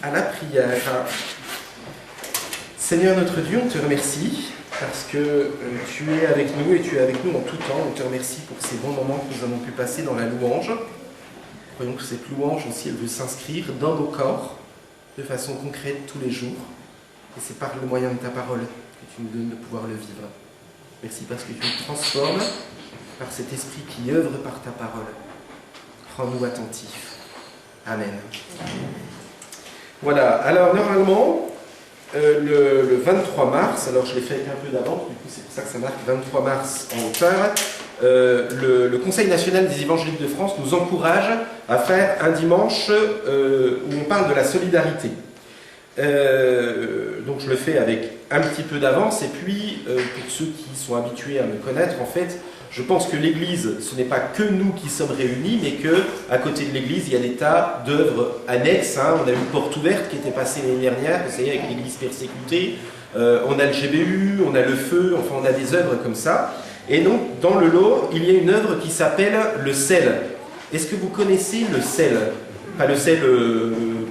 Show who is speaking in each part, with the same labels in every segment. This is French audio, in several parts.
Speaker 1: à la prière. Seigneur notre Dieu, on te remercie parce que tu es avec nous et tu es avec nous en tout temps. On te remercie pour ces bons moments que nous avons pu passer dans la louange. Croyons que cette louange aussi, elle veut s'inscrire dans nos corps de façon concrète tous les jours. Et c'est par le moyen de ta parole que tu nous donnes de pouvoir le vivre. Merci parce que tu nous transformes par cet esprit qui œuvre par ta parole. Rends-nous attentifs. Amen. Voilà, alors normalement, le 23 mars, alors je l'ai fait avec un peu d'avance, du coup c'est pour ça que ça marque 23 mars en hauteur, le Conseil national des évangéliques de France nous encourage à faire un dimanche où on parle de la solidarité. Donc je le fais avec un petit peu d'avance, et puis pour ceux qui sont habitués à me connaître, en fait, je pense que l'Église, ce n'est pas que nous qui sommes réunis, mais que à côté de l'Église, il y a des tas d'œuvres annexes. On a eu une porte ouverte qui était passée l'année dernière, vous savez, avec l'Église persécutée. On a le GBU, on a le Feu, enfin on a des œuvres comme ça. Et donc, dans le lot, il y a une œuvre qui s'appelle le sel. Est-ce que vous connaissez le sel? Pas le sel,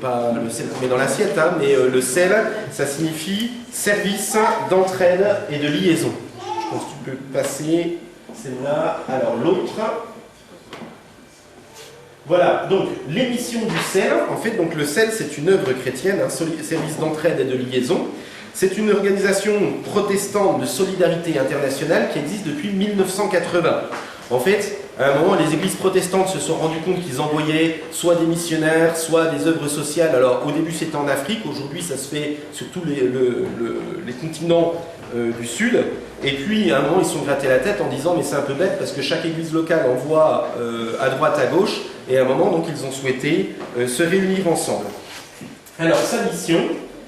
Speaker 1: pas le sel qu'on met dans l'assiette, mais le sel, ça signifie service d'entraide et de liaison. Je pense que tu peux passer celle-là. Alors l'autre. Voilà, donc l'émission du sel, en fait, donc le sel, c'est une œuvre chrétienne, un service d'entraide et de liaison. C'est une organisation protestante de solidarité internationale qui existe depuis 1980. En fait, à un moment, les églises protestantes se sont rendues compte qu'ils envoyaient soit des missionnaires, soit des œuvres sociales. Alors au début c'était en Afrique, aujourd'hui ça se fait sur tous les continents du Sud. Et puis à un moment ils se sont grattés la tête en disant mais c'est un peu bête parce que chaque église locale envoie à droite, à gauche. Et à un moment donc ils ont souhaité se réunir ensemble. Alors sa mission,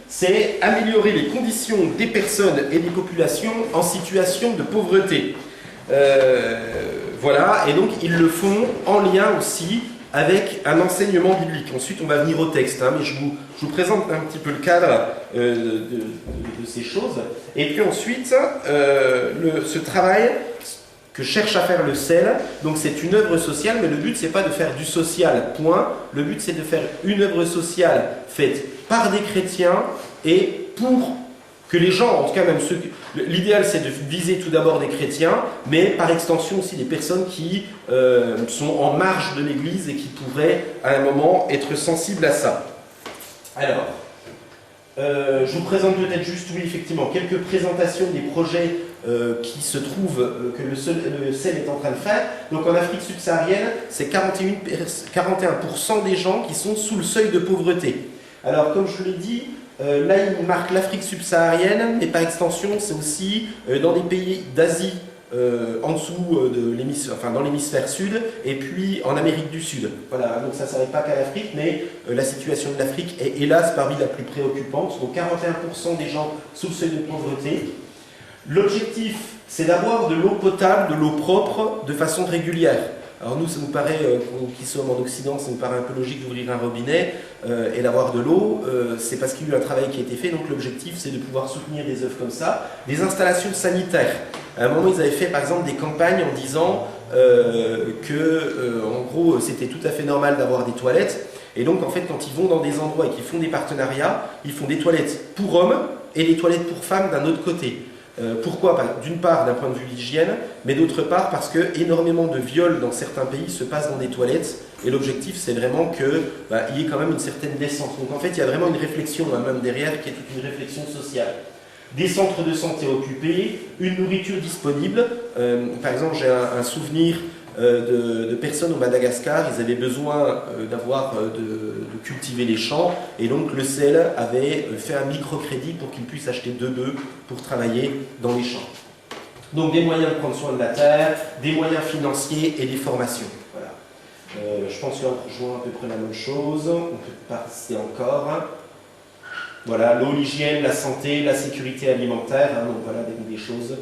Speaker 1: c'est améliorer les conditions des personnes et des populations en situation de pauvreté. Voilà, et donc ils le font en lien aussi avec un enseignement biblique. Ensuite, on va venir au texte, mais je vous présente un petit peu le cadre de ces choses. Et puis ensuite, ce travail que cherche à faire le sel, donc c'est une œuvre sociale, mais le but c'est pas de faire du social, point. Le but c'est de faire une œuvre sociale faite par des chrétiens et pour que les gens, en tout cas même ceux... L'idéal c'est de viser tout d'abord des chrétiens, mais par extension aussi des personnes qui sont en marge de l'Église et qui pourraient à un moment être sensibles à ça. Alors, je vous présente peut-être juste, oui effectivement, quelques présentations des projets qui se trouvent, que le sel est en train de faire. Donc en Afrique subsaharienne, c'est 41% des gens qui sont sous le seuil de pauvreté. Alors comme je l'ai dit, là, il marque l'Afrique subsaharienne, mais par extension, c'est aussi dans des pays d'Asie, en dessous de l'hémisphère, enfin dans l'hémisphère sud, et puis en Amérique du Sud. Voilà, donc ça ne s'arrête pas qu'à l'Afrique, mais la situation de l'Afrique est hélas parmi la plus préoccupante. Donc 41% des gens sous le seuil de pauvreté. L'objectif, c'est d'avoir de l'eau potable, de l'eau propre, de façon régulière. Alors nous, ça nous paraît, qui sommes en Occident, ça nous paraît un peu logique d'ouvrir un robinet et d'avoir de l'eau. C'est parce qu'il y a eu un travail qui a été fait, donc l'objectif c'est de pouvoir soutenir des œuvres comme ça. Des installations sanitaires. À un moment, ils avaient fait par exemple des campagnes en disant en gros, c'était tout à fait normal d'avoir des toilettes. Et donc en fait, quand ils vont dans des endroits et qu'ils font des partenariats, ils font des toilettes pour hommes et des toilettes pour femmes d'un autre côté. Pourquoi? D'une part d'un point de vue hygiène, mais d'autre part parce que énormément de viols dans certains pays se passent dans des toilettes, et l'objectif c'est vraiment qu'il y ait quand même une certaine décence. Donc en fait il y a vraiment une réflexion même derrière qui est toute une réflexion sociale. Des centres de santé occupés, une nourriture disponible. Par exemple j'ai un souvenir de personnes au Madagascar, ils avaient besoin de cultiver les champs, et donc le sel avait fait un microcrédit pour qu'ils puissent acheter 2 bœufs pour travailler dans les champs. Donc des moyens de prendre soin de la terre, des moyens financiers et des formations. Voilà. Je pense qu'on rejoint à peu près la même chose, on peut passer encore. Voilà, l'eau, l'hygiène, la santé, la sécurité alimentaire, donc voilà des choses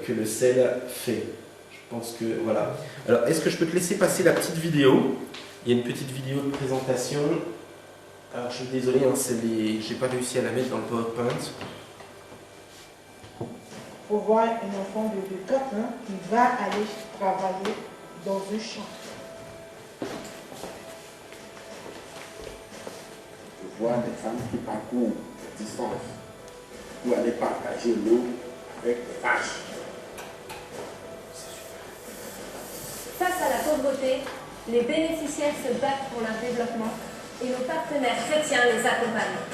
Speaker 1: que le sel fait. Je pense que, voilà. Alors, est-ce que je peux te laisser passer la petite vidéo? Il y a une petite vidéo de présentation. Alors, je suis désolé, j'ai pas réussi à la mettre dans le PowerPoint.
Speaker 2: Pour voir un enfant de 4 ans qui va aller travailler dans un champ.
Speaker 3: voir des femmes qui parcourent des distances pour aller partager l'eau avec des vaches.
Speaker 4: Face à la pauvreté, les bénéficiaires se battent pour leur développement et nos partenaires chrétiens les accompagnent.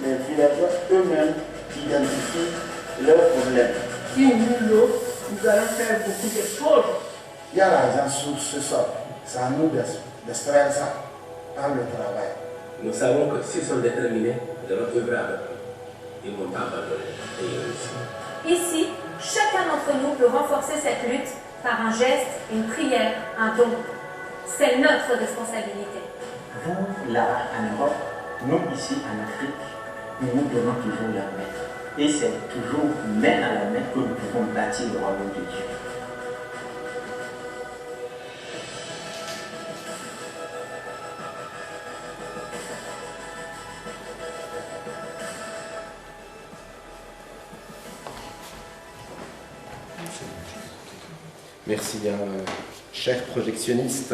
Speaker 3: Les villageois eux-mêmes identifient leurs problèmes.
Speaker 5: Si nous allons faire beaucoup de choses.
Speaker 3: Il y a l'argent sous ce sol. C'est à nous d'extraire ça par le travail.
Speaker 6: Nous savons que s'ils sont déterminés, nous allons œuvrer avec eux. Ils ne vont pas abandonner et réussir.
Speaker 4: Ici, chacun d'entre nous peut renforcer cette lutte par un geste, une prière, un don. C'est notre responsabilité.
Speaker 7: Vous, là, en Europe, nous, ici, en Afrique, nous nous donnons toujours la main. Et c'est toujours main à la main que nous pouvons bâtir le royaume de Dieu.
Speaker 1: Merci bien, cher projectionniste.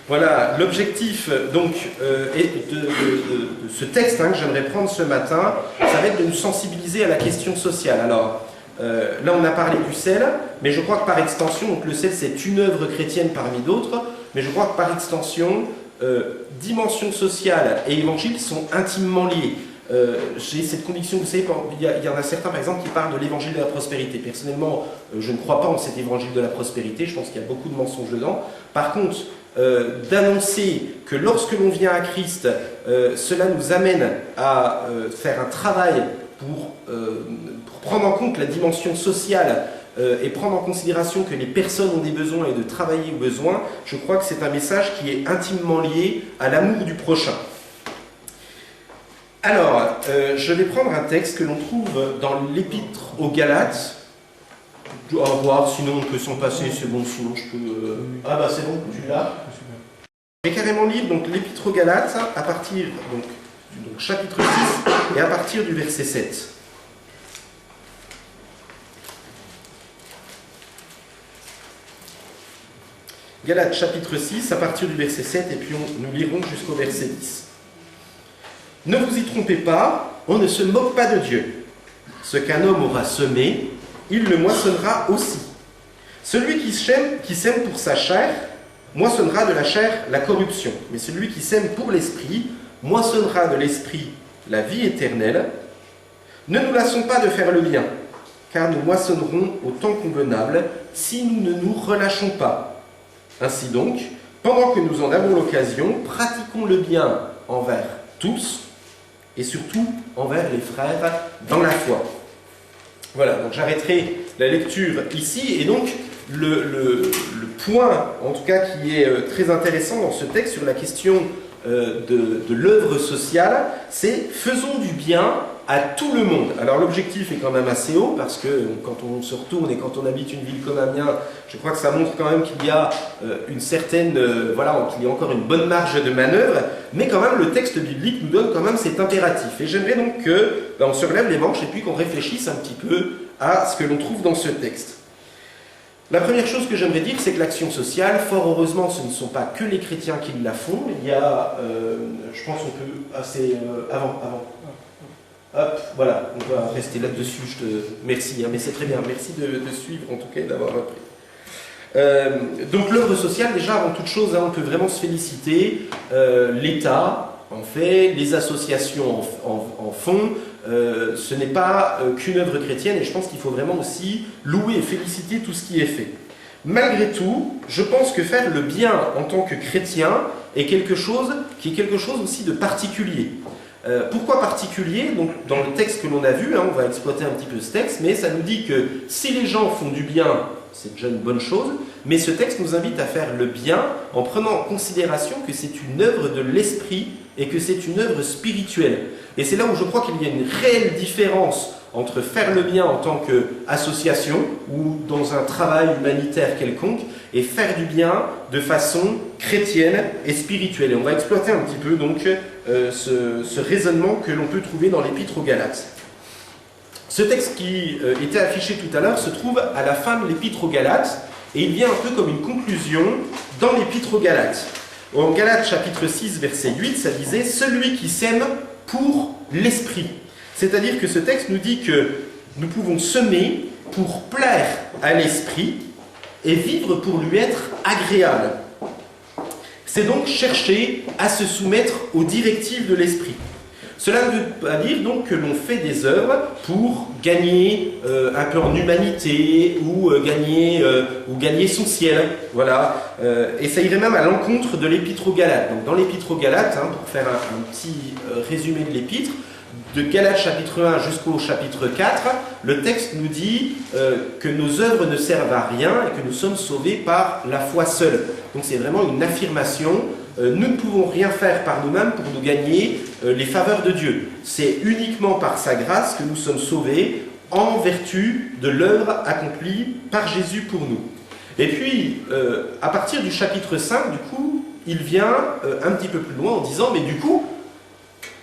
Speaker 1: Voilà, l'objectif donc de ce texte que j'aimerais prendre ce matin, ça va être de nous sensibiliser à la question sociale. Alors, là on a parlé du sel, mais je crois que par extension, donc le sel c'est une œuvre chrétienne parmi d'autres, mais je crois que par extension, dimension sociale et évangile sont intimement liés. J'ai cette conviction, vous savez, il y en a certains par exemple qui parlent de l'évangile de la prospérité. Personnellement, je ne crois pas en cet évangile de la prospérité, je pense qu'il y a beaucoup de mensonges dedans. Par contre, d'annoncer que lorsque l'on vient à Christ, cela nous amène à faire un travail pour prendre en compte la dimension sociale et prendre en considération que les personnes ont des besoins et de travailler aux besoins, je crois que c'est un message qui est intimement lié à l'amour du prochain. Alors, je vais prendre un texte que l'on trouve dans l'Épître aux Galates. On va voir, sinon on peut s'en passer, c'est bon, sinon je peux... Ah bah c'est bon, tu l'as. Je vais carrément lire donc l'Épître aux Galates à partir, donc chapitre 6 et à partir du verset 7. Galates chapitre 6 à partir du verset 7 et puis nous lirons jusqu'au verset 10. Ne vous y trompez pas, on ne se moque pas de Dieu. Ce qu'un homme aura semé, il le moissonnera aussi. Celui qui sème pour sa chair, moissonnera de la chair la corruption. Mais celui qui sème pour l'esprit, moissonnera de l'esprit la vie éternelle. Ne nous lassons pas de faire le bien, car nous moissonnerons au temps convenable si nous ne nous relâchons pas. Ainsi donc, pendant que nous en avons l'occasion, pratiquons le bien envers tous, et surtout envers les frères dans la foi. Voilà, donc j'arrêterai la lecture ici, et donc le point, en tout cas, qui est très intéressant dans ce texte sur la question de l'œuvre sociale, c'est « faisons du bien à tout le monde ». Alors l'objectif est quand même assez haut, parce que quand on se retourne et quand on habite une ville comme Amiens, je crois que ça montre quand même qu'il y a une certaine, voilà, qu'il y a encore une bonne marge de manœuvre, mais quand même le texte biblique nous donne quand même cet impératif. Et j'aimerais donc qu'on se relève les manches et puis qu'on réfléchisse un petit peu à ce que l'on trouve dans ce texte. La première chose que j'aimerais dire, c'est que l'action sociale, fort heureusement, ce ne sont pas que les chrétiens qui la font. Il y a, je pense qu'on peut assez... avant. Hop, voilà, on va rester là-dessus. Merci, mais c'est très bien. Merci de suivre, en tout cas, et d'avoir appris. Donc l'œuvre sociale, déjà, avant toute chose, on peut vraiment se féliciter. L'État en fait, les associations en font. Ce n'est pas qu'une œuvre chrétienne, et je pense qu'il faut vraiment aussi louer et féliciter tout ce qui est fait. Malgré tout, je pense que faire le bien en tant que chrétien est quelque chose aussi de particulier. Pourquoi particulier? Donc, dans le texte que l'on a vu, on va exploiter un petit peu ce texte, mais ça nous dit que si les gens font du bien, c'est déjà une bonne chose, mais ce texte nous invite à faire le bien en prenant en considération que c'est une œuvre de l'esprit et que c'est une œuvre spirituelle. Et c'est là où je crois qu'il y a une réelle différence entre faire le bien en tant qu'association ou dans un travail humanitaire quelconque et faire du bien de façon chrétienne et spirituelle. Et on va exploiter un petit peu donc ce raisonnement que l'on peut trouver dans l'Épître aux Galates. Ce texte qui était affiché tout à l'heure se trouve à la fin de l'Épître aux Galates et il vient un peu comme une conclusion dans l'Épître aux Galates. En Galates chapitre 6 verset 8, ça disait « Celui qui sème pour l'esprit. C'est-à-dire que ce texte nous dit que nous pouvons semer pour plaire à l'esprit et vivre pour lui être agréable. C'est donc chercher à se soumettre aux directives de l'esprit. Cela ne veut pas dire donc que l'on fait des œuvres pour gagner un peu en humanité ou gagner son ciel. Voilà. Et ça irait même à l'encontre de l'épître aux Galates. Donc dans l'épître aux Galates, pour faire un petit résumé de l'épître, de Galates chapitre 1 jusqu'au chapitre 4, le texte nous dit que nos œuvres ne servent à rien et que nous sommes sauvés par la foi seule. Donc c'est vraiment une affirmation. Nous ne pouvons rien faire par nous-mêmes pour nous gagner les faveurs de Dieu. C'est uniquement par sa grâce que nous sommes sauvés en vertu de l'œuvre accomplie par Jésus pour nous. Et puis, à partir du chapitre 5, du coup, il vient un petit peu plus loin en disant, mais du coup,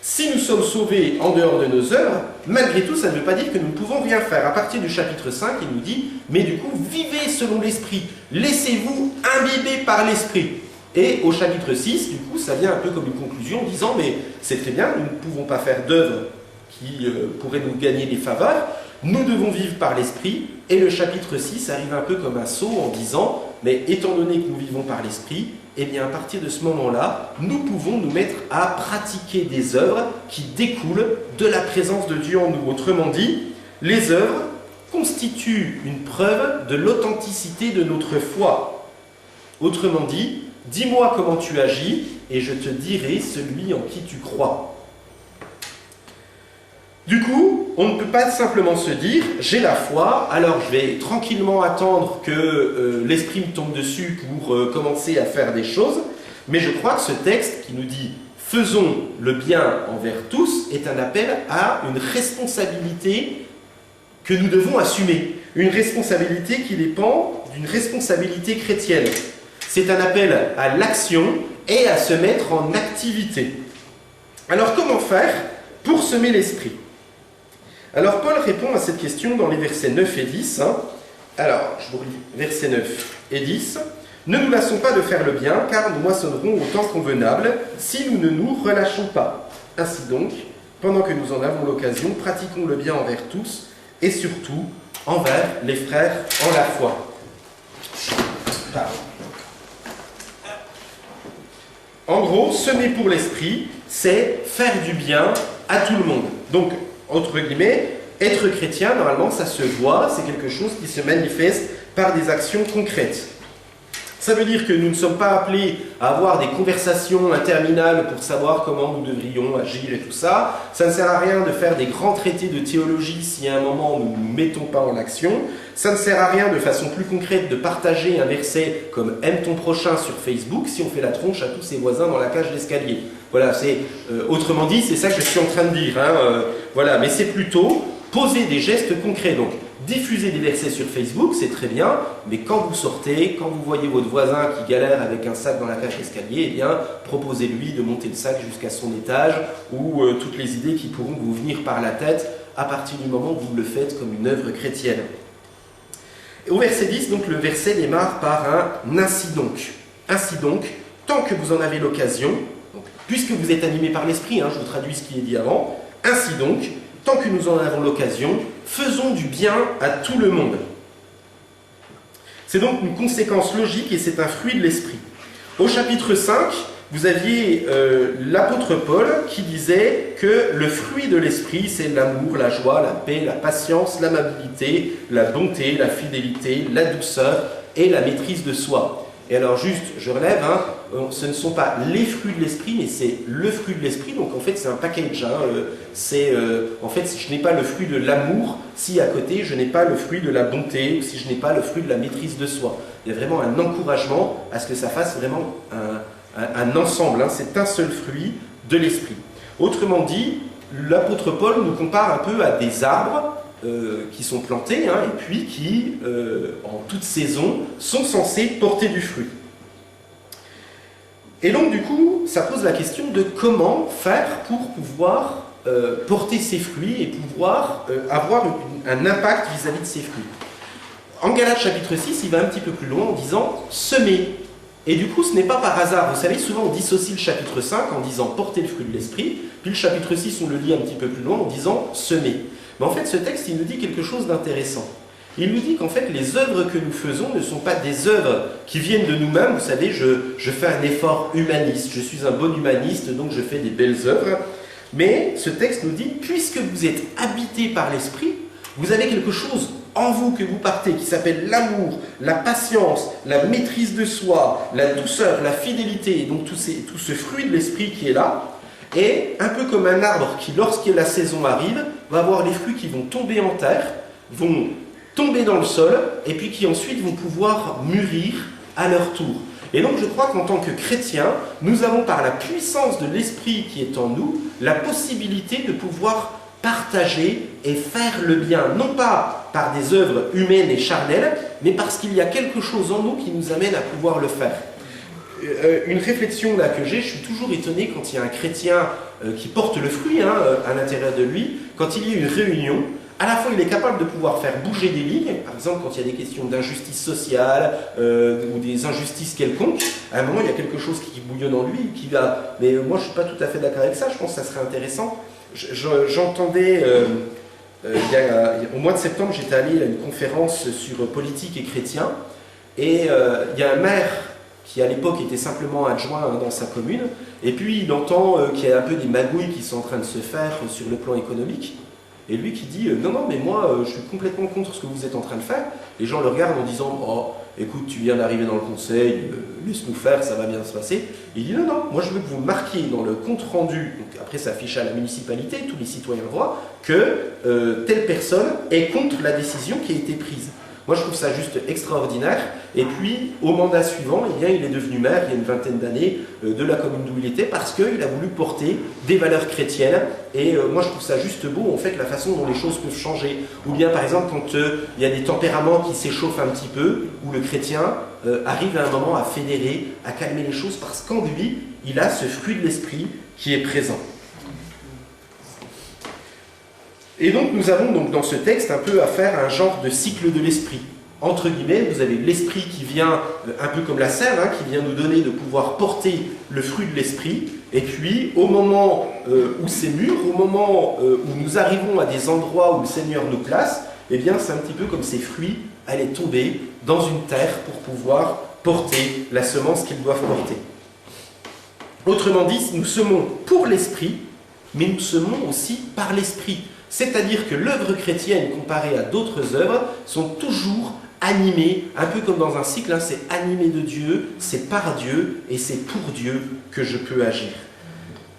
Speaker 1: si nous sommes sauvés en dehors de nos œuvres, malgré tout, ça ne veut pas dire que nous ne pouvons rien faire. À partir du chapitre 5, il nous dit, mais du coup, vivez selon l'Esprit, laissez-vous imbiber par l'Esprit. Et au chapitre 6, du coup, ça vient un peu comme une conclusion en disant, mais c'est très bien, nous ne pouvons pas faire d'œuvres qui pourraient nous gagner des faveurs, nous devons vivre par l'Esprit. Et le chapitre 6 arrive un peu comme un saut en disant, mais étant donné que nous vivons par l'Esprit, eh bien à partir de ce moment-là, nous pouvons nous mettre à pratiquer des œuvres qui découlent de la présence de Dieu en nous. Autrement dit, les œuvres constituent une preuve de l'authenticité de notre foi. Autrement dit, dis-moi comment tu agis et je te dirai celui en qui tu crois. Du coup, on ne peut pas simplement se dire « j'ai la foi, alors je vais tranquillement attendre que l'esprit me tombe dessus pour commencer à faire des choses », mais je crois que ce texte qui nous dit « faisons le bien envers tous » est un appel à une responsabilité que nous devons assumer, une responsabilité qui dépend d'une responsabilité chrétienne. C'est un appel à l'action et à se mettre en activité. Alors comment faire pour semer l'esprit ? Alors Paul répond à cette question dans les versets 9 et 10. Alors, je vous relis versets 9 et 10. « Ne nous lassons pas de faire le bien, car nous moissonnerons au temps convenable, si nous ne nous relâchons pas. Ainsi donc, pendant que nous en avons l'occasion, pratiquons le bien envers tous, et surtout envers les frères en la foi. » En gros, semer pour l'esprit, c'est faire du bien à tout le monde. Donc, entre guillemets, être chrétien, normalement, ça se voit, c'est quelque chose qui se manifeste par des actions concrètes. Ça veut dire que nous ne sommes pas appelés à avoir des conversations interminables pour savoir comment nous devrions agir et tout ça. Ça ne sert à rien de faire des grands traités de théologie si à un moment nous ne nous mettons pas en action. Ça ne sert à rien de façon plus concrète de partager un verset comme « aime ton prochain » sur Facebook si on fait la tronche à tous ses voisins dans la cage d'escalier. Voilà, autrement dit, c'est ça que je suis en train de dire. Voilà, mais c'est plutôt poser des gestes concrets. Donc, diffuser des versets sur Facebook, c'est très bien, mais quand vous sortez, quand vous voyez votre voisin qui galère avec un sac dans la cage d'escalier, eh bien, proposez-lui de monter le sac jusqu'à son étage ou toutes les idées qui pourront vous venir par la tête à partir du moment où vous le faites comme une œuvre chrétienne. Et au verset 10, donc, le verset démarre par un « ainsi donc ». Ainsi donc, tant que vous en avez l'occasion, puisque vous êtes animé par l'esprit, je vous traduis ce qui est dit avant, ainsi donc, tant que nous en avons l'occasion, faisons du bien à tout le monde. C'est donc une conséquence logique et c'est un fruit de l'esprit. Au chapitre 5, vous aviez l'apôtre Paul qui disait que le fruit de l'esprit, c'est l'amour, la joie, la paix, la patience, l'amabilité, la bonté, la fidélité, la douceur et la maîtrise de soi. Et alors juste, je relève, ce ne sont pas les fruits de l'esprit, mais c'est le fruit de l'esprit. Donc en fait, c'est un package. En fait, si je n'ai pas le fruit de l'amour, si à côté, je n'ai pas le fruit de la bonté, ou si je n'ai pas le fruit de la maîtrise de soi. Il y a vraiment un encouragement à ce que ça fasse vraiment un ensemble. C'est un seul fruit de l'esprit. Autrement dit, l'apôtre Paul nous compare un peu à des arbres qui sont plantés et puis qui, en toute saison, sont censés porter du fruit. Et donc, du coup, ça pose la question de comment faire pour pouvoir porter ces fruits et pouvoir avoir un impact vis-à-vis de ces fruits. En Galates chapitre 6, il va un petit peu plus loin en disant « semer ». Et du coup, ce n'est pas par hasard. Vous savez, souvent on dissocie le chapitre 5 en disant porter le fruit de l'esprit, puis le chapitre 6, on le lit un petit peu plus loin en disant semer. Mais en fait, ce texte, il nous dit quelque chose d'intéressant. Il nous dit qu'en fait, les œuvres que nous faisons ne sont pas des œuvres qui viennent de nous-mêmes. Vous savez, je fais un effort humaniste, je suis un bon humaniste, donc je fais des belles œuvres. Mais ce texte nous dit, puisque vous êtes habité par l'esprit, vous avez quelque chose en vous que vous partez, qui s'appelle l'amour, la patience, la maîtrise de soi, la douceur, la fidélité, et donc tout ce fruit de l'esprit qui est là, et un peu comme un arbre qui, lorsque la saison arrive, va avoir les fruits qui vont tomber en terre, vont tomber dans le sol, et puis qui ensuite vont pouvoir mûrir à leur tour. Et donc je crois qu'en tant que chrétiens, nous avons par la puissance de l'esprit qui est en nous, la possibilité de pouvoir partager et faire le bien, non pas par des œuvres humaines et charnelles, mais parce qu'il y a quelque chose en nous qui nous amène à pouvoir le faire. Une réflexion là que j'ai, je suis toujours étonné quand il y a un chrétien qui porte le fruit à l'intérieur de lui, quand il y a une réunion, à la fois il est capable de pouvoir faire bouger des lignes, par exemple quand il y a des questions d'injustice sociale ou des injustices quelconques, à un moment il y a quelque chose qui bouillonne en lui, qui va... Mais moi je ne suis pas tout à fait d'accord avec ça, je pense que ça serait intéressant. J'entendais, au mois de septembre, j'étais allé à une conférence sur politique et chrétien, et il y a un maire qui à l'époque était simplement adjoint dans sa commune, et puis il entend qu'il y a un peu des magouilles qui sont en train de se faire sur le plan économique, et lui qui dit non, non, mais moi je suis complètement contre ce que vous êtes en train de faire. Les gens le regardent en disant oh, écoute, tu viens d'arriver dans le conseil, laisse-nous faire, ça va bien se passer. Il dit non, non, moi je veux que vous marquiez dans le compte rendu, donc après ça affiche à la municipalité, tous les citoyens voient, que telle personne est contre la décision qui a été prise. Moi je trouve ça juste extraordinaire. Et puis au mandat suivant, eh bien, il est devenu maire il y a une vingtaine d'années de la commune d'où il était parce qu'il a voulu porter des valeurs chrétiennes. Et moi je trouve ça juste beau en fait la façon dont les choses peuvent changer. Ou bien par exemple quand il y a des tempéraments qui s'échauffent un petit peu, où le chrétien arrive à un moment à fédérer, à calmer les choses parce qu'en lui, il a ce fruit de l'esprit qui est présent. Et donc nous avons donc dans ce texte un peu à faire un genre de cycle de l'esprit. Entre guillemets, vous avez l'esprit qui vient, un peu comme la sève, qui vient nous donner de pouvoir porter le fruit de l'esprit. Et puis au moment où c'est mûr, au moment où nous arrivons à des endroits où le Seigneur nous place, eh bien c'est un petit peu comme ces fruits allaient tomber dans une terre pour pouvoir porter la semence qu'ils doivent porter. Autrement dit, nous semons pour l'esprit, mais nous semons aussi par l'esprit. C'est-à-dire que l'œuvre chrétienne, comparée à d'autres œuvres, sont toujours animées, un peu comme dans un cycle, c'est animé de Dieu, c'est par Dieu, et c'est pour Dieu que je peux agir.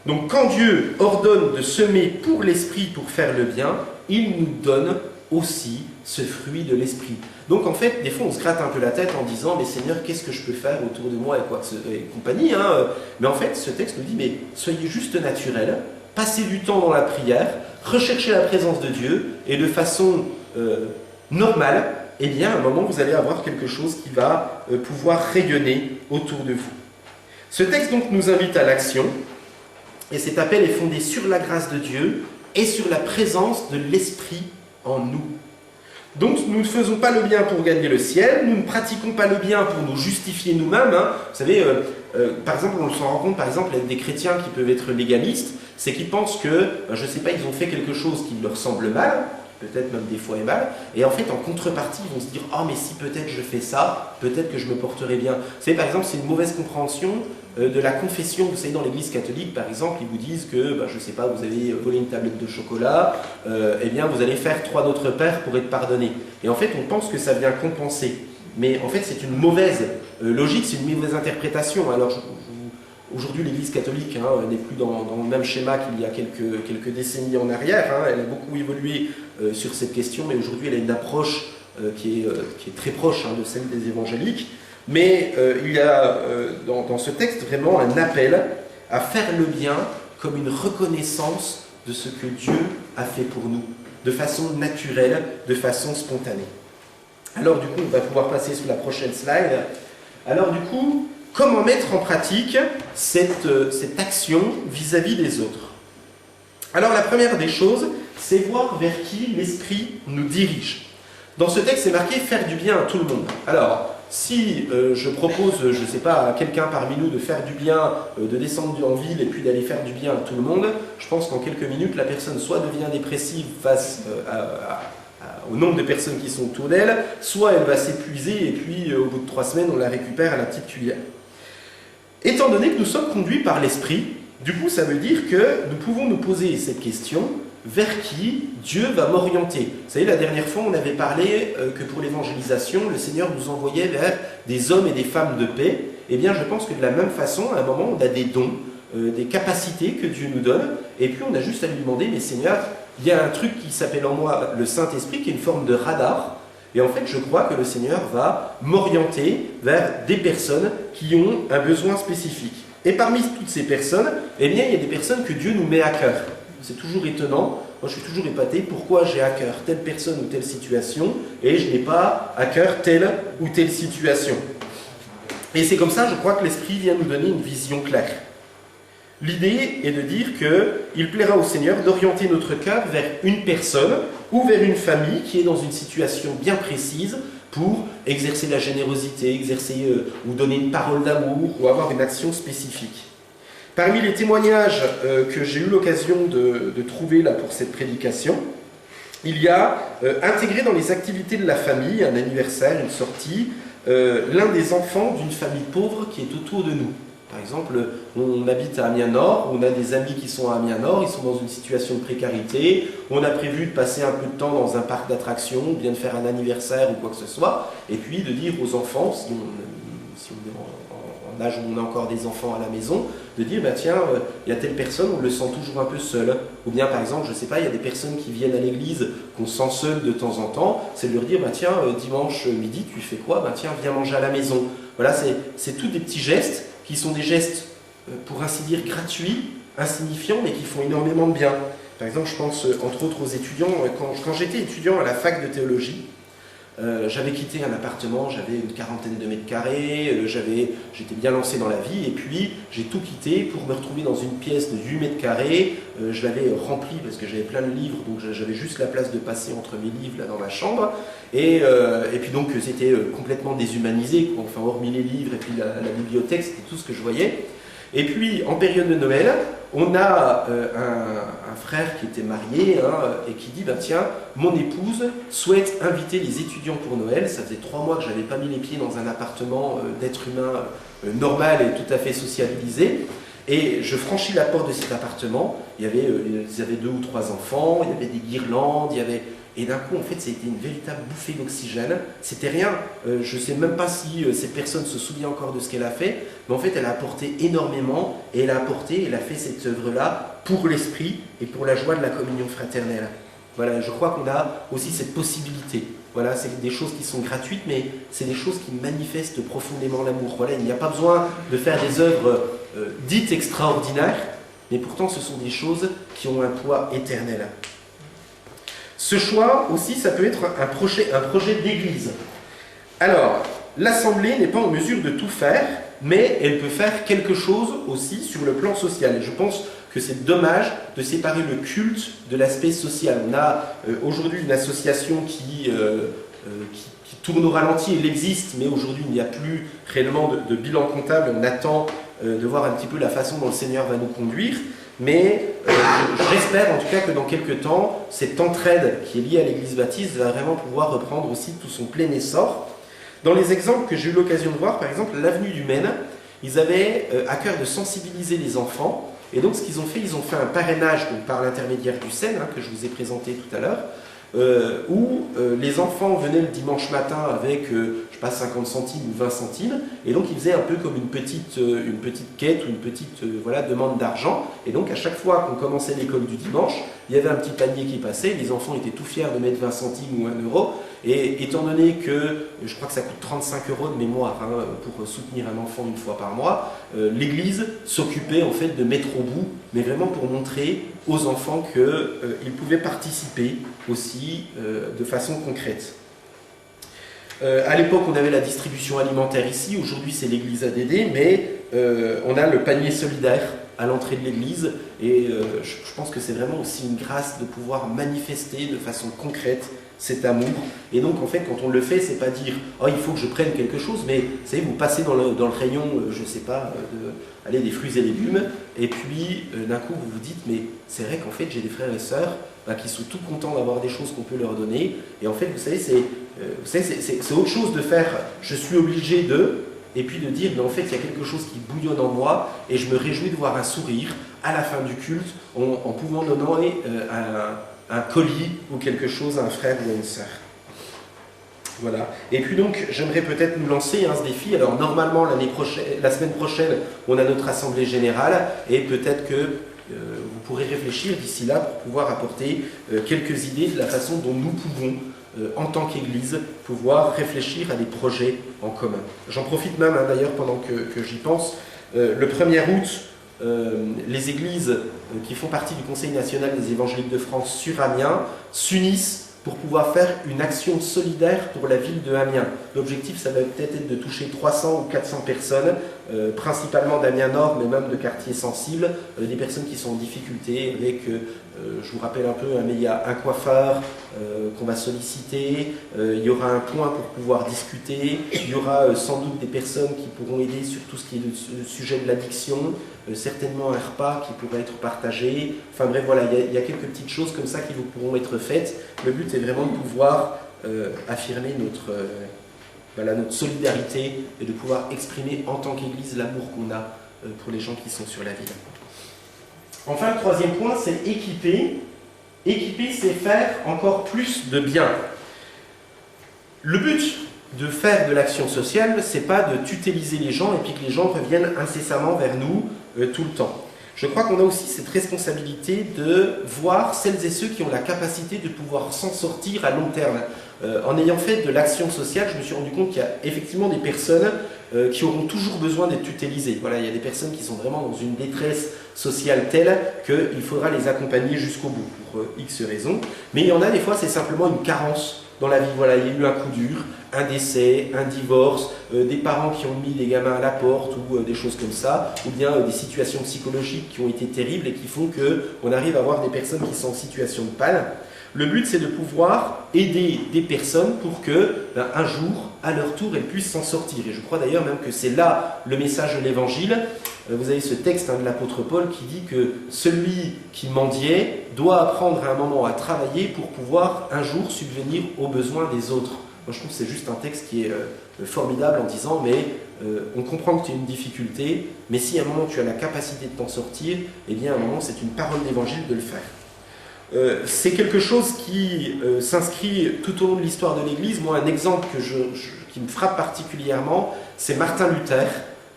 Speaker 1: Donc quand Dieu ordonne de semer pour l'esprit pour faire le bien, il nous donne aussi ce fruit de l'esprit. Donc en fait, des fois on se gratte un peu la tête en disant « Mais Seigneur, qu'est-ce que je peux faire autour de moi ?» et compagnie. Mais en fait, ce texte nous dit « Mais soyez juste naturel, passez du temps dans la prière, recherchez la présence de Dieu, et de façon normale, eh bien, à un moment, vous allez avoir quelque chose qui va pouvoir rayonner autour de vous. » Ce texte donc nous invite à l'action, et cet appel est fondé sur la grâce de Dieu et sur la présence de l'Esprit en nous. Donc nous ne faisons pas le bien pour gagner le ciel, nous ne pratiquons pas le bien pour nous justifier nous-mêmes. Vous savez, par exemple, on s'en rend compte par exemple avec des chrétiens qui peuvent être légalistes, c'est qu'ils pensent que, je ne sais pas, ils ont fait quelque chose qui leur semble mal, peut-être même des fois est mal, et en fait en contrepartie ils vont se dire « Oh mais si peut-être je fais ça, peut-être que je me porterai bien ». Vous savez par exemple c'est une mauvaise compréhension de la confession. Vous savez dans l'église catholique par exemple ils vous disent que, je ne sais pas, vous avez volé une tablette de chocolat, eh bien vous allez faire 3 Notre Père pour être pardonné. Et en fait on pense que ça vient compenser. Mais en fait c'est une mauvaise logique, c'est une mauvaise interprétation. Alors aujourd'hui, l'Église catholique n'est plus dans le même schéma qu'il y a quelques décennies en arrière. Elle a beaucoup évolué sur cette question, mais aujourd'hui, elle a une approche qui est très proche de celle des évangéliques. Mais il y a dans ce texte vraiment un appel à faire le bien comme une reconnaissance de ce que Dieu a fait pour nous, de façon naturelle, de façon spontanée. Alors du coup, on va pouvoir passer sur la prochaine slide. Alors du coup, comment mettre en pratique cette action vis-à-vis des autres? Alors la première des choses, c'est voir vers qui l'Esprit nous dirige. Dans ce texte, c'est marqué « faire du bien à tout le monde ». Alors, si je propose, je ne sais pas, à quelqu'un parmi nous de faire du bien, de descendre en ville et puis d'aller faire du bien à tout le monde, je pense qu'en quelques minutes, la personne soit devient dépressive face au nombre de personnes qui sont autour d'elle, soit elle va s'épuiser et puis au bout de 3 semaines, on la récupère à la petite cuillère. Étant donné que nous sommes conduits par l'Esprit, du coup, ça veut dire que nous pouvons nous poser cette question, vers qui Dieu va m'orienter. Vous savez, la dernière fois, on avait parlé que pour l'évangélisation, le Seigneur nous envoyait vers des hommes et des femmes de paix. Eh bien, je pense que de la même façon, à un moment, on a des dons, des capacités que Dieu nous donne, et puis on a juste à lui demander, mais Seigneur, il y a un truc qui s'appelle en moi le Saint-Esprit, qui est une forme de radar, et en fait, je crois que le Seigneur va m'orienter vers des personnes qui ont un besoin spécifique. Et parmi toutes ces personnes, eh bien, il y a des personnes que Dieu nous met à cœur. C'est toujours étonnant. Moi, je suis toujours épaté. Pourquoi j'ai à cœur telle personne ou telle situation et je n'ai pas à cœur telle ou telle situation. Et c'est comme ça, je crois, que l'Esprit vient nous donner une vision claire. L'idée est de dire qu'il plaira au Seigneur d'orienter notre cœur vers une personne ou vers une famille qui est dans une situation bien précise pour exercer la générosité, exercer ou donner une parole d'amour ou avoir une action spécifique. Parmi les témoignages que j'ai eu l'occasion de trouver là pour cette prédication, il y a intégré dans les activités de la famille, un anniversaire, une sortie, l'un des enfants d'une famille pauvre qui est autour de nous. Par exemple, on habite à Amiens-Nord, on a des amis qui sont à Amiens-Nord, ils sont dans une situation de précarité, on a prévu de passer un peu de temps dans un parc d'attractions, ou bien de faire un anniversaire ou quoi que ce soit, et puis de dire aux enfants, si on est en âge où on a encore des enfants à la maison, de dire, bah tiens, il y a telle personne, on le sent toujours un peu seul. Ou bien, par exemple, je ne sais pas, il y a des personnes qui viennent à l'église, qu'on sent seul de temps en temps, c'est de leur dire, bah tiens, dimanche midi, tu fais quoi? Bah tiens, viens manger à la maison. Voilà, c'est tous des petits gestes qui sont des gestes, pour ainsi dire, gratuits, insignifiants, mais qui font énormément de bien. Par exemple, je pense, entre autres, aux étudiants. Quand j'étais étudiant à la fac de théologie, j'avais quitté un appartement, j'avais une 40aine de mètres carrés, j'étais bien lancé dans la vie, et puis j'ai tout quitté pour me retrouver dans une pièce de 8 mètres carrés. Je l'avais remplie parce que j'avais plein de livres, donc j'avais juste la place de passer entre mes livres là dans ma chambre, et puis donc c'était complètement déshumanisé, enfin hormis les livres et puis la bibliothèque, c'était tout ce que je voyais. Et puis en période de Noël, on a un frère qui était marié et qui dit, bah tiens, mon épouse souhaite inviter les étudiants pour Noël. Ça faisait 3 mois que je n'avais pas mis les pieds dans un appartement d'être humain normal et tout à fait socialisé. Et je franchis la porte de cet appartement, ils avaient 2 ou 3 enfants, il y avait des guirlandes, et d'un coup, en fait, ça a été une véritable bouffée d'oxygène. C'était rien, je ne sais même pas si cette personne se souvient encore de ce qu'elle a fait, mais en fait, elle a apporté énormément, et elle a fait cette œuvre-là pour l'esprit et pour la joie de la communion fraternelle. Voilà, je crois qu'on a aussi cette possibilité. Voilà, c'est des choses qui sont gratuites, mais c'est des choses qui manifestent profondément l'amour. Voilà, il n'y a pas besoin de faire des œuvres dites extraordinaires, mais pourtant ce sont des choses qui ont un poids éternel. Ce choix aussi, ça peut être un projet d'église. Alors, l'Assemblée n'est pas en mesure de tout faire, mais elle peut faire quelque chose aussi sur le plan social. Et je pense que c'est dommage de séparer le culte de l'aspect social. On a aujourd'hui une association qui tourne au ralenti, elle existe, mais aujourd'hui il n'y a plus réellement de bilan comptable. On attend de voir un petit peu la façon dont le Seigneur va nous conduire. Mais j'espère en tout cas que dans quelques temps, cette entraide qui est liée à l'Église baptiste va vraiment pouvoir reprendre aussi tout son plein essor. Dans les exemples que j'ai eu l'occasion de voir, par exemple, l'avenue du Maine, ils avaient à cœur de sensibiliser les enfants. Et donc ce qu'ils ont fait, ils ont fait un parrainage donc, par l'intermédiaire du SEN, que je vous ai présenté tout à l'heure, où les enfants venaient le dimanche matin avec, je sais pas, 50 centimes ou 20 centimes, et donc ils faisaient un peu comme une petite quête ou une petite demande d'argent, et donc à chaque fois qu'on commençait l'école du dimanche, il y avait un petit panier qui passait, les enfants étaient tout fiers de mettre 20 centimes ou 1 euro, et étant donné que, je crois que ça coûte 35 € de mémoire pour soutenir un enfant une fois par mois, l'église s'occupait en fait de mettre au bout, mais vraiment pour montrer aux enfants qu'ils pouvaient participer aussi de façon concrète. À l'époque, on avait la distribution alimentaire ici, aujourd'hui c'est l'église ADD, mais on a le panier solidaire à l'entrée de l'église. Et je pense que c'est vraiment aussi une grâce de pouvoir manifester de façon concrète cet amour. Et donc en fait quand on le fait, c'est pas dire oh il faut que je prenne quelque chose, mais vous savez, vous passez dans le rayon, je sais pas, des fruits et légumes, et puis d'un coup vous vous dites mais c'est vrai qu'en fait j'ai des frères et sœurs qui sont tout contents d'avoir des choses qu'on peut leur donner. Et en fait vous savez c'est autre chose de faire je suis obligé de, et puis de dire mais en fait il y a quelque chose qui bouillonne en moi et je me réjouis de voir un sourire à la fin du culte en pouvant donner un colis ou quelque chose à un frère ou à une sœur. Voilà. Et puis donc, j'aimerais peut-être nous lancer ce défi. Alors normalement, la semaine prochaine, on a notre assemblée générale et peut-être que vous pourrez réfléchir d'ici là pour pouvoir apporter quelques idées de la façon dont nous pouvons, en tant qu'Église, pouvoir réfléchir à des projets en commun. J'en profite même d'ailleurs pendant que j'y pense. Le 1er août, les églises qui font partie du Conseil national des évangéliques de France sur Amiens s'unissent pour pouvoir faire une action solidaire pour la ville de Amiens. L'objectif, ça va peut-être être de toucher 300 ou 400 personnes, principalement d'Amiens Nord, mais même de quartiers sensibles, des personnes qui sont en difficulté avec, je vous rappelle un peu, mais il y a un coiffeur qu'on va solliciter, il y aura un point pour pouvoir discuter, il y aura sans doute des personnes qui pourront aider sur tout ce qui est le sujet de l'addiction, certainement un repas qui pourrait être partagé. Enfin bref, voilà, il y a quelques petites choses comme ça qui vous pourront être faites. Le but est vraiment de pouvoir affirmer notre solidarité et de pouvoir exprimer en tant qu'Église l'amour qu'on a pour les gens qui sont sur la ville. Enfin, le troisième point, c'est équiper. Équiper, c'est faire encore plus de bien. Le but de faire de l'action sociale, c'est pas de tutéliser les gens et puis que les gens reviennent incessamment vers nous tout le temps. Je crois qu'on a aussi cette responsabilité de voir celles et ceux qui ont la capacité de pouvoir s'en sortir à long terme. En ayant fait de l'action sociale, je me suis rendu compte qu'il y a effectivement des personnes qui auront toujours besoin d'être tutélisées. Voilà, il y a des personnes qui sont vraiment dans une détresse sociale telle qu'il faudra les accompagner jusqu'au bout pour X raisons. Mais il y en a des fois, c'est simplement une carence dans la vie. Voilà, il y a eu un coup dur, un décès, un divorce, des parents qui ont mis des gamins à la porte ou des choses comme ça, ou bien des situations psychologiques qui ont été terribles et qui font qu'on arrive à avoir des personnes qui sont en situation de panne. Le but, c'est de pouvoir aider des personnes pour que, un jour, à leur tour, elles puissent s'en sortir. Et je crois d'ailleurs même que c'est là le message de l'Évangile. Vous avez ce texte de l'apôtre Paul qui dit que celui qui mendiait doit apprendre à un moment à travailler pour pouvoir un jour subvenir aux besoins des autres. Moi, je trouve que c'est juste un texte qui est formidable en disant mais on comprend que tu as une difficulté, mais si à un moment tu as la capacité de t'en sortir, eh bien à un moment c'est une parole d'évangile de le faire. C'est quelque chose qui s'inscrit tout au long de l'histoire de l'Église. Moi, un exemple qui me frappe particulièrement, c'est Martin Luther.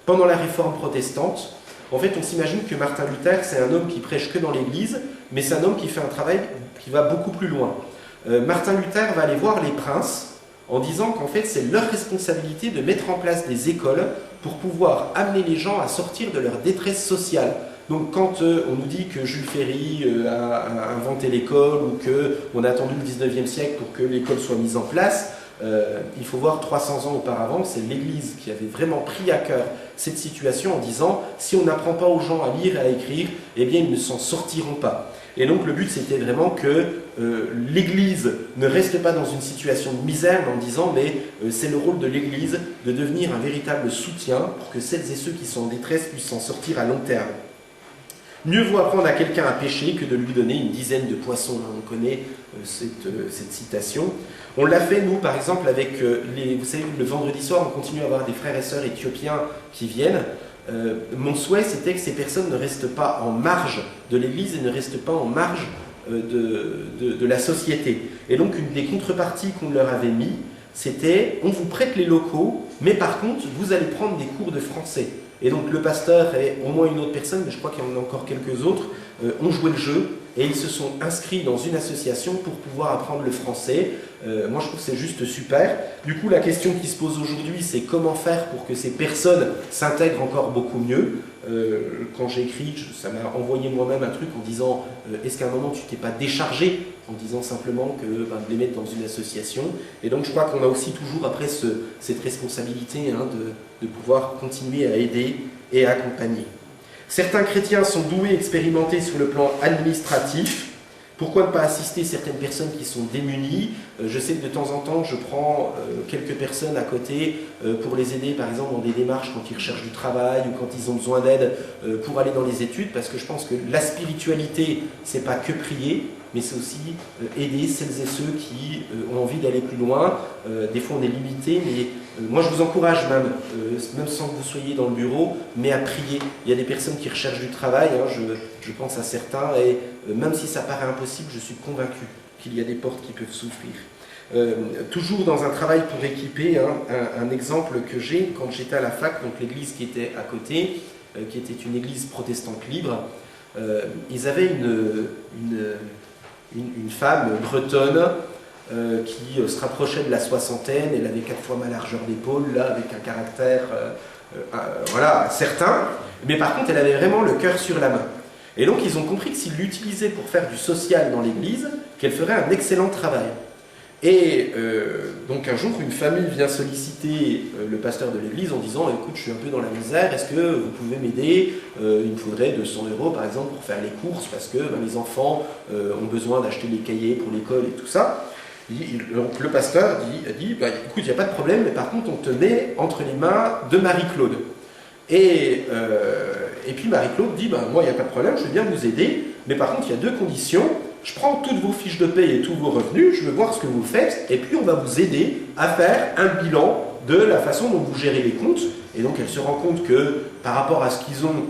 Speaker 1: Pendant la réforme protestante, en fait, on s'imagine que Martin Luther, c'est un homme qui prêche que dans l'Église, mais c'est un homme qui fait un travail qui va beaucoup plus loin. Martin Luther va aller voir les princes en disant qu'en fait, c'est leur responsabilité de mettre en place des écoles pour pouvoir amener les gens à sortir de leur détresse sociale. Donc quand on nous dit que Jules Ferry a inventé l'école ou qu'on a attendu le 19e siècle pour que l'école soit mise en place, il faut voir 300 ans auparavant, c'est l'Église qui avait vraiment pris à cœur cette situation en disant si on n'apprend pas aux gens à lire et à écrire, eh bien ils ne s'en sortiront pas. Et donc le but c'était vraiment que l'Église ne reste pas dans une situation de misère, mais en disant mais c'est le rôle de l'Église de devenir un véritable soutien pour que celles et ceux qui sont en détresse puissent s'en sortir à long terme. Mieux vaut apprendre à quelqu'un à pêcher que de lui donner une dizaine de poissons. On connaît cette citation. On l'a fait, nous, par exemple, avec vous savez, le vendredi soir, on continue à avoir des frères et sœurs éthiopiens qui viennent. Mon souhait, c'était que ces personnes ne restent pas en marge de l'Église et ne restent pas en marge de la société. Et donc, une des contreparties qu'on leur avait mis, c'était on vous prête les locaux, mais par contre, vous allez prendre des cours de français. Et donc le pasteur et au moins une autre personne, mais je crois qu'il y en a encore quelques autres, ont joué le jeu et ils se sont inscrits dans une association pour pouvoir apprendre le français. Moi je trouve que c'est juste super. Du coup la question qui se pose aujourd'hui c'est comment faire pour que ces personnes s'intègrent encore beaucoup mieux. Quand j'ai écrit, ça m'a envoyé moi-même un truc en disant est-ce qu'à un moment tu t'es pas déchargé en disant simplement que de les mettre dans une association. Et donc je crois qu'on a aussi toujours après cette responsabilité de pouvoir continuer à aider et à accompagner. Certains chrétiens sont doués, expérimentés sur le plan administratif. Pourquoi ne pas assister certaines personnes qui sont démunies? Je sais que de temps en temps, je prends quelques personnes à côté pour les aider, par exemple, dans des démarches quand ils recherchent du travail ou quand ils ont besoin d'aide pour aller dans les études, parce que je pense que la spiritualité, c'est pas que prier, mais c'est aussi aider celles et ceux qui ont envie d'aller plus loin. Des fois, on est limité, mais moi, je vous encourage même sans que vous soyez dans le bureau, mais à prier. Il y a des personnes qui recherchent du travail, hein, je pense à certains, et même si ça paraît impossible, je suis convaincu qu'il y a des portes qui peuvent s'ouvrir. Toujours dans un travail pour équiper, hein, un exemple que j'ai, quand j'étais à la fac, donc l'église qui était à côté, qui était une église protestante libre, ils avaient une femme bretonne qui se rapprochait de la soixantaine. Elle avait 4 fois ma largeur d'épaule, là, avec un caractère voilà, certain, mais par contre elle avait vraiment le cœur sur la main. Et donc ils ont compris que s'ils l'utilisaient pour faire du social dans l'église, qu'elle ferait un excellent travail. Et donc un jour, une famille vient solliciter le pasteur de l'église en disant « Écoute, je suis un peu dans la misère, est-ce que vous pouvez m'aider? Il me faudrait 200 € par exemple pour faire les courses parce que les enfants ont besoin d'acheter les cahiers pour l'école et tout ça. » Donc le pasteur dit « Écoute, il n'y a pas de problème, mais par contre on te met entre les mains de Marie-Claude. » Et puis Marie-Claude dit « Moi, il n'y a pas de problème, je vais bien vous aider, mais par contre il y a 2 conditions. Je prends toutes vos fiches de paye et tous vos revenus, je veux voir ce que vous faites, et puis on va vous aider à faire un bilan de la façon dont vous gérez les comptes. » Et donc elle se rend compte que par rapport à ce qu'ils ont,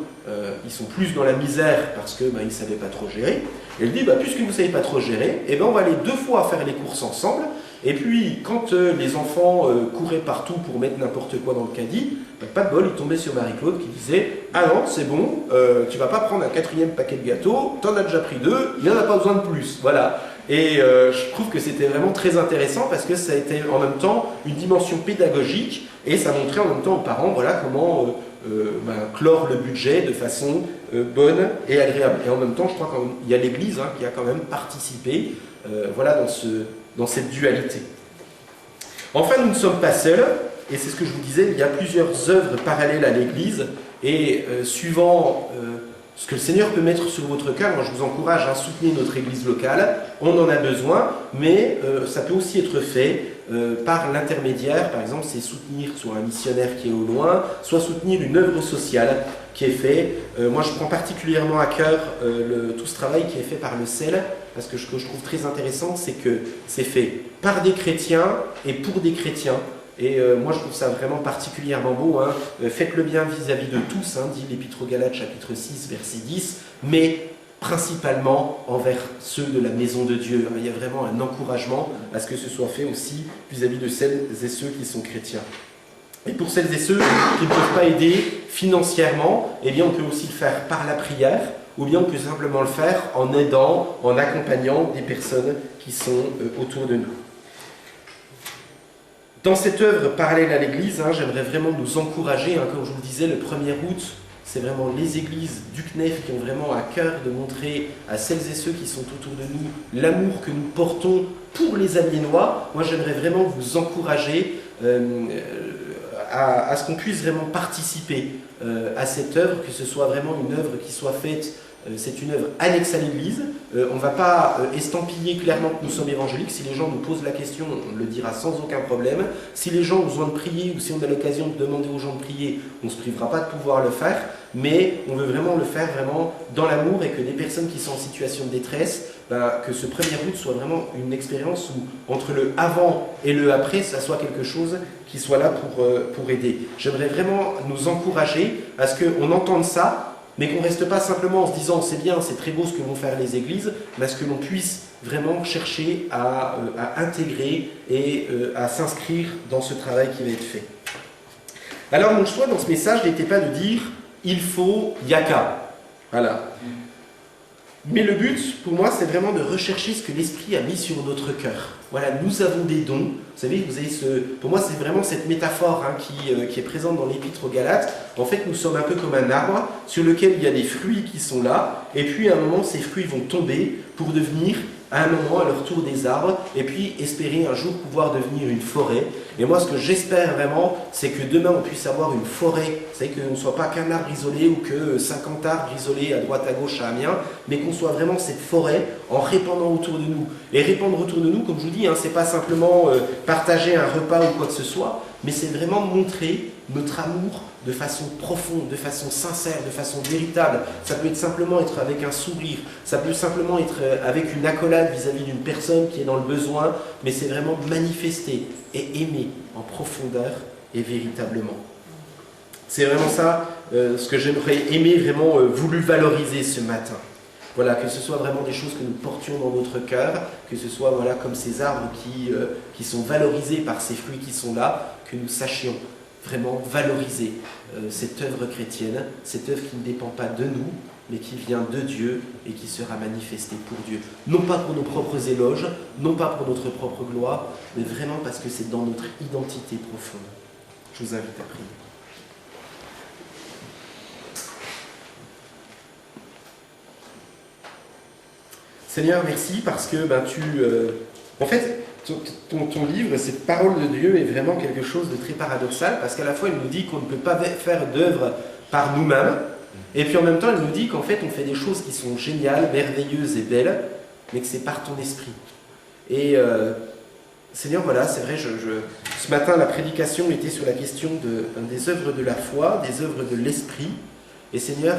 Speaker 1: ils sont plus dans la misère parce qu'ils ne savaient pas trop gérer. Et elle dit, puisque vous ne savez pas trop gérer, eh ben, on va aller 2 fois faire les courses ensemble. Et puis, quand les enfants couraient partout pour mettre n'importe quoi dans le caddie, pas de bol, ils tombaient sur Marie-Claude qui disait « Ah non, c'est bon, tu ne vas pas prendre un 4e paquet de gâteaux, tu en as déjà pris 2, il n'y en a pas besoin de plus. » Voilà. Et je trouve que c'était vraiment très intéressant parce que ça a été en même temps une dimension pédagogique et ça montrait en même temps aux parents voilà, comment clore le budget de façon bonne et agréable. Et en même temps, je crois qu'il y a l'Église qui a quand même participé voilà, dans cette dualité. Enfin, nous ne sommes pas seuls, et c'est ce que je vous disais, il y a plusieurs œuvres parallèles à l'Église, et suivant ce que le Seigneur peut mettre sur votre cœur, moi je vous encourage à soutenir notre Église locale, on en a besoin, mais ça peut aussi être fait par l'intermédiaire, par exemple c'est soutenir soit un missionnaire qui est au loin, soit soutenir une œuvre sociale qui est faite. Moi je prends particulièrement à cœur tout ce travail qui est fait par le CEL, parce que ce que je trouve très intéressant, c'est que c'est fait par des chrétiens et pour des chrétiens. Et moi je trouve ça vraiment particulièrement beau. Faites le bien vis-à-vis de tous, dit l'Épître aux Galates chapitre 6 verset 10, mais principalement envers ceux de la maison de Dieu. Il y a vraiment un encouragement à ce que ce soit fait aussi vis-à-vis de celles et ceux qui sont chrétiens. Et pour celles et ceux qui ne peuvent pas aider financièrement, eh bien on peut aussi le faire par la prière, ou bien on peut simplement le faire en aidant, en accompagnant des personnes qui sont autour de nous. Dans cette œuvre parallèle à l'Église, j'aimerais vraiment nous encourager, comme je vous le disais, le 1er août, c'est vraiment les églises du CNEF qui ont vraiment à cœur de montrer à celles et ceux qui sont autour de nous l'amour que nous portons pour les Amiénois. Moi, j'aimerais vraiment vous encourager à ce qu'on puisse vraiment participer à cette œuvre, que ce soit vraiment une œuvre qui soit faite. C'est une œuvre annexe à l'Église. On ne va pas estampiller clairement que nous sommes évangéliques. Si les gens nous posent la question, on le dira sans aucun problème. Si les gens ont besoin de prier ou si on a l'occasion de demander aux gens de prier, on ne se privera pas de pouvoir le faire. Mais on veut vraiment le faire vraiment dans l'amour et que les personnes qui sont en situation de détresse, que ce 1er août soit vraiment une expérience où entre le avant et le après, ça soit quelque chose qui soit là pour aider. J'aimerais vraiment nous encourager à ce qu'on entende ça, mais qu'on ne reste pas simplement en se disant c'est bien, c'est très beau ce que vont faire les églises, mais à ce que l'on puisse vraiment chercher à intégrer et à s'inscrire dans ce travail qui va être fait. Alors mon choix dans ce message n'était pas de dire il faut yaka. Voilà. Mais le but, pour moi, c'est vraiment de rechercher ce que l'Esprit a mis sur notre cœur. Voilà, nous avons des dons. Vous savez, vous avez pour moi, c'est vraiment cette métaphore qui est présente dans l'Épître aux Galates. En fait, nous sommes un peu comme un arbre sur lequel il y a des fruits qui sont là. Et puis, à un moment, ces fruits vont tomber pour devenir à un moment, à leur tour des arbres, et puis espérer un jour pouvoir devenir une forêt. Et moi, ce que j'espère vraiment, c'est que demain, on puisse avoir une forêt, c'est que ce ne soit pas qu'un arbre isolé ou que 50 arbres isolés à droite, à gauche, à Amiens, mais qu'on soit vraiment cette forêt en répandant autour de nous. Et répandre autour de nous, comme je vous dis, hein, c'est pas simplement partager un repas ou quoi que ce soit, mais c'est vraiment montrer notre amour de façon profonde, de façon sincère, de façon véritable. Ça peut être simplement être avec un sourire, ça peut simplement être avec une accolade vis-à-vis d'une personne qui est dans le besoin, mais c'est vraiment manifester et aimer en profondeur et véritablement. C'est vraiment ça ce que j'aimerais aimer, vraiment voulu valoriser ce matin. Voilà, que ce soit vraiment des choses que nous portions dans notre cœur, que ce soit voilà, comme ces arbres qui sont valorisés par ces fruits qui sont là, que nous sachions vraiment valoriser cette œuvre chrétienne, cette œuvre qui ne dépend pas de nous, mais qui vient de Dieu et qui sera manifestée pour Dieu. Non pas pour nos propres éloges, non pas pour notre propre gloire, mais vraiment parce que c'est dans notre identité profonde. Je vous invite à prier. Seigneur, merci parce que en fait, ton livre, cette parole de Dieu est vraiment quelque chose de très paradoxal parce qu'à la fois il nous dit qu'on ne peut pas faire d'œuvre par nous-mêmes et puis en même temps il nous dit qu'en fait on fait des choses qui sont géniales, merveilleuses et belles, mais que c'est par ton esprit. Et Seigneur, voilà, c'est vrai, ce matin la prédication était sur la question des œuvres de la foi, des œuvres de l'esprit. Et Seigneur,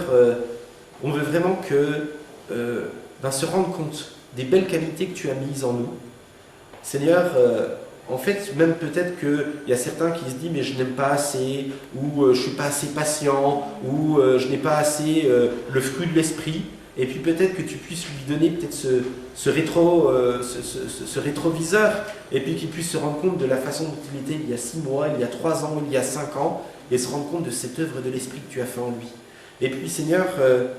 Speaker 1: on veut vraiment se rendre compte des belles qualités que tu as mises en nous. Seigneur, en fait, même peut-être qu'il y a certains qui se disent « mais je n'aime pas assez » ou « je ne suis pas assez patient » ou « je n'ai pas assez le fruit de l'esprit ». Et puis peut-être que tu puisses lui donner peut-être ce rétroviseur et puis qu'il puisse se rendre compte de la façon dont il était il y a 6 mois, il y a 3 ans, il y a 5 ans et se rendre compte de cette œuvre de l'esprit que tu as fait en lui. Et puis Seigneur,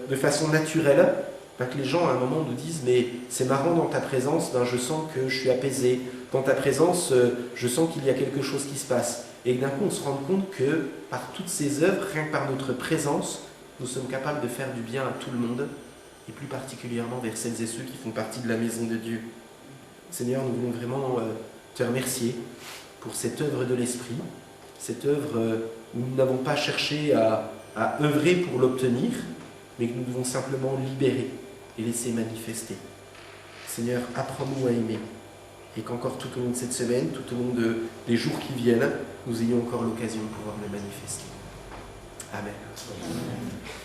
Speaker 1: de façon naturelle, que les gens à un moment nous disent « mais c'est marrant dans ta présence, je sens que je suis apaisé, dans ta présence je sens qu'il y a quelque chose qui se passe ». Et d'un coup on se rend compte que par toutes ces œuvres, rien que par notre présence, nous sommes capables de faire du bien à tout le monde, et plus particulièrement vers celles et ceux qui font partie de la maison de Dieu. Seigneur, nous voulons vraiment te remercier pour cette œuvre de l'Esprit, cette œuvre où nous n'avons pas cherché à œuvrer pour l'obtenir, mais que nous devons simplement libérer et laisser manifester. Seigneur, apprends-nous à aimer, et qu'encore tout au long de cette semaine, tout au long des jours qui viennent, nous ayons encore l'occasion de pouvoir le manifester. Amen.